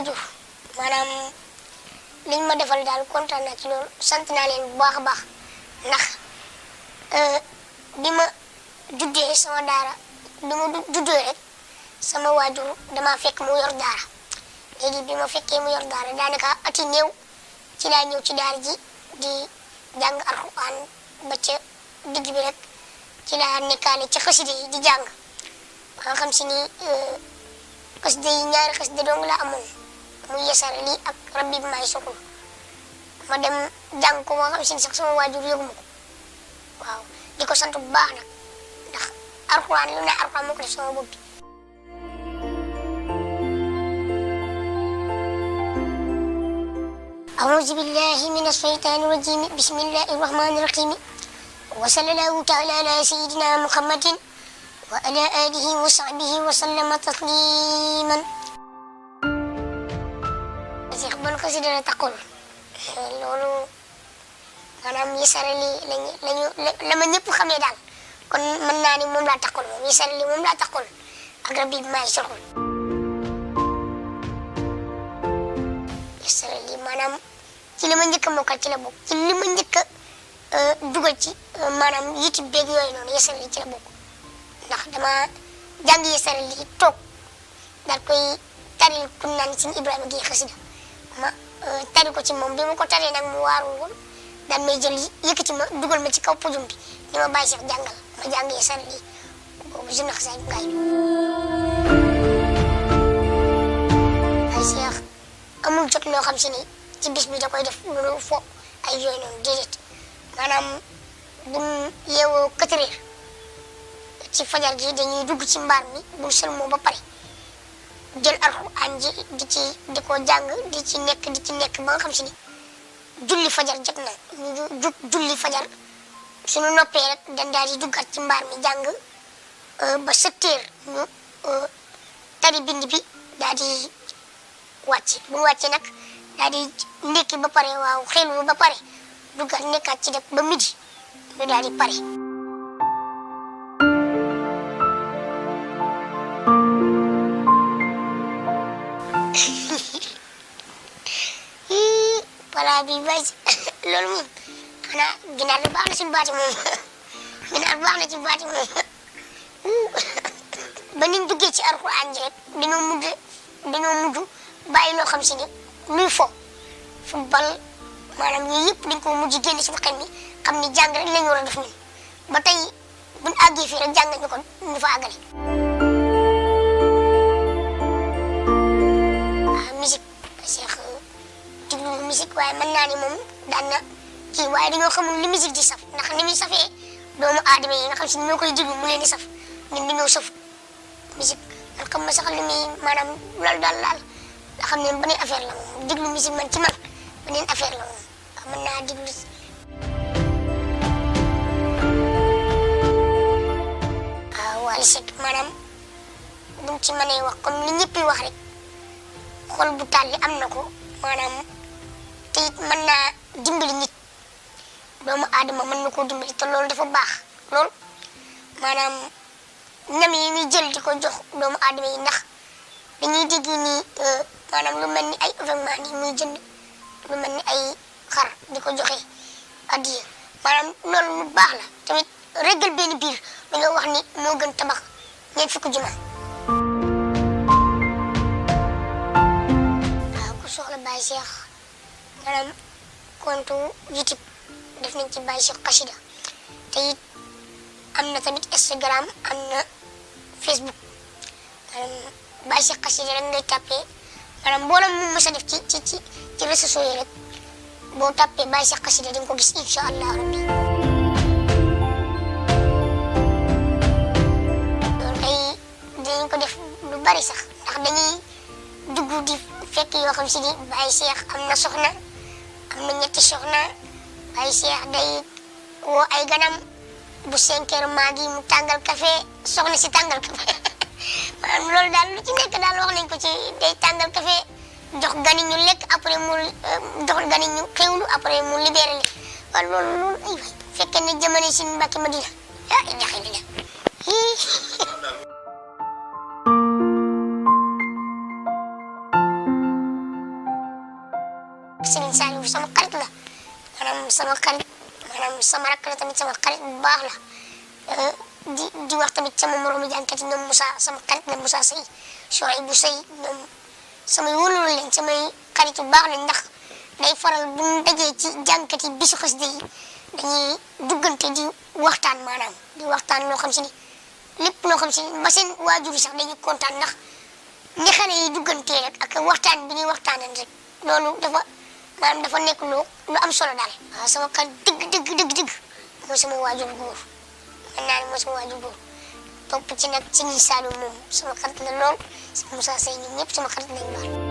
waajur maanaam liñ ma defal daal kontaan naa ci loolu sant naa leen bu baax a baax ndax bi ma juddee sama daara bi ma juddoo rek sama waajur dama fekk mu yor daara léegi bi ma fekkee mu yor daara daanaka ati néew ci laa ñëw ci daara ji di jàng alxuraan ba ca digg bi rek ci laa nekkaale ci xasida yi di jàng ba nga xam si ni xasida yi ñaari xasida dong la amoon muy yasar lii ak rabbi bi maay sokul ma dem jàng ko ba nga xam si ni sax sama waajur yëgu ma ko waaw di ko sant bu baax nag ndax alxuraan lu ne alxuraan moo ko def sama bopp bi أعوذ بالله من الشيطان الرجيم بسم الله الرحمن الرحيم وصلى الله تعالى على سيدنا محمد وعلى آله وصحبه وسلم تسليما Cheikh ban xasida la taqul loolu maanaam yasara li la ma ñëpp xamee daal kon mën naa ni moom laa taqul moom yasara li moom laa taqul ak rabbi bi maay sokul yasara li maanaam ci li ma njëkk a mokkal ci la bokk ci li ma njëkk a dugal ci maanaam yiti beeg yooyu noonu yasara li ci la bokk ndax dama jàng yasara li toog daal koy taril ku naan Sëñ Ibrahima Gueye xasida ma tari ko ci moom bi ma ko taree nag mu waarul woon daal may jël yëkkati ma dugal ma ci kaw podium bi ni ma bàyyi Cheikh jàngal ma jàng yasara li boobu jeune xasaay bu ngaay ay Cheikh amul jot loo xam si ni ci bis bi da koy def lu fo ay yooyu noonu déedéet maanaam buñ yeewoo 4 heures ci fajar gi dañuy dugg ci mbaar mi buñ sëlmoo ba pare jël alxuraan ji di ko jàng di ci nekk ba nga xam si ni julli fajar jot na ñu julli fajar suñu noppee rek dañ daal di duggaat ci mbaar mi jàng ba 7 heures ñu tari bind bi daal di wàcc bu ñu wàccee nag daal di ndekki ba pare waaw xelu ba pare duggaat nekkaat ci def ba midi ñu daal di pare voilà bi bay loolu moom xanaa ginaar baax na ci baati moom ginaar baax na ci baati moom ba niñ duggee ci alxuraan ji rek dañoo mujj bàyyi loo xam si ni luy fo football maanaam yooyu yëpp dañ ko mujj génn ci xel mi xam ni jàng rek la ñu war a def ñun ba tey buñ àggee fii rek jàng ñu ko ñu fa àggale. Musique Cheikh diglu musique waaye mën naa ni moom daan na kii waaye dañoo xamul li musique di saf ndax ni muy safee doomu aadama yi nga xam si ñoo koy diglu mu leen di saf ñun dañoo saf musique man xam ma sax li muy maanaam loolu daal laal nga xam ne beneen affaire la moom diglu musique man ci man beneen affaire la moom mën naa diglu Wally Seck maanaam buñ ci mënee wax comme li ñëpp wax rek xol bu tàlli am na ko maanaam te it mën naa dimbali nit doomu aadama mën na koo dimbali te loolu dafa baax lool maanaam ñam yi ñuy jël di ko jox doomu aadama yi ndax dañuy dégg ni maanaam lu mel ni ay événement yi muy jënd lu mel ni ay xar di ko joxe addiya maanaam loolu lu baax la tamit régal benn biir dañoo wax ni moo gën tabax ñeent fukki juma waaw ku soxla Baye Cheikh maanaam compte YouTube def nañ ci Baye Cheikh xasida te it am na tamit Instagram am na Facebook maanaam Baye Cheikh xasida rek ngay tàppee maanaam mboolem mu mës a def ci réseaux sociaux yi rek boo tàppee Baye Cheikh xasida di nga ko gis incha allah rabbi loolu ay dinañ ko def lu bari sax ndax dañuy dugg di fekk yoo xam si ni Baye Cheikh am na soxna am na ñetti soxna Baye Cheikh day woo ay ganam bu 5 heures maa ngi mu tàngal café soxna si tàngal café maanaam loolu daal lu ci nekk daal wax nañ ko ci day tàngal café jox gani ñu lekk après mu jox gani ñu xewlu après mu libéré leen waaye loolu ay waay fekkee ne jamono si Mbàkke Madina ah jaxee dina sama xarit maanaam sama rakk la tamit sama xarit bu baax la di wax tamit sama moromu jàngkat yi ñoom Moussa sama xarit la Moussa Seye Souhaïbou Seye ñoom samay wóolul leen samay xarit yu baax lañ ndax day faral bu ñu dajee ci jàngkat yi bisu xasida yi dañuy duggante di waxtaan maanaam di waxtaan loo xam si ni lépp loo xam si ni ba seen waajur yi sax dañuy kontaan ndax li xale yi duggantee rek ak waxtaan bi ñuy waxtaanee rek loolu maanaam dafa nekk lu am solo daal. waaw sama xarit dëgg mooy sama waajur góor mën naa ne mooy sama waajur góor topp ci nag ci ñi Saalum moom sama xarit la lool sama Moussa Seye ñoom ñëpp sama xarit lañ baal.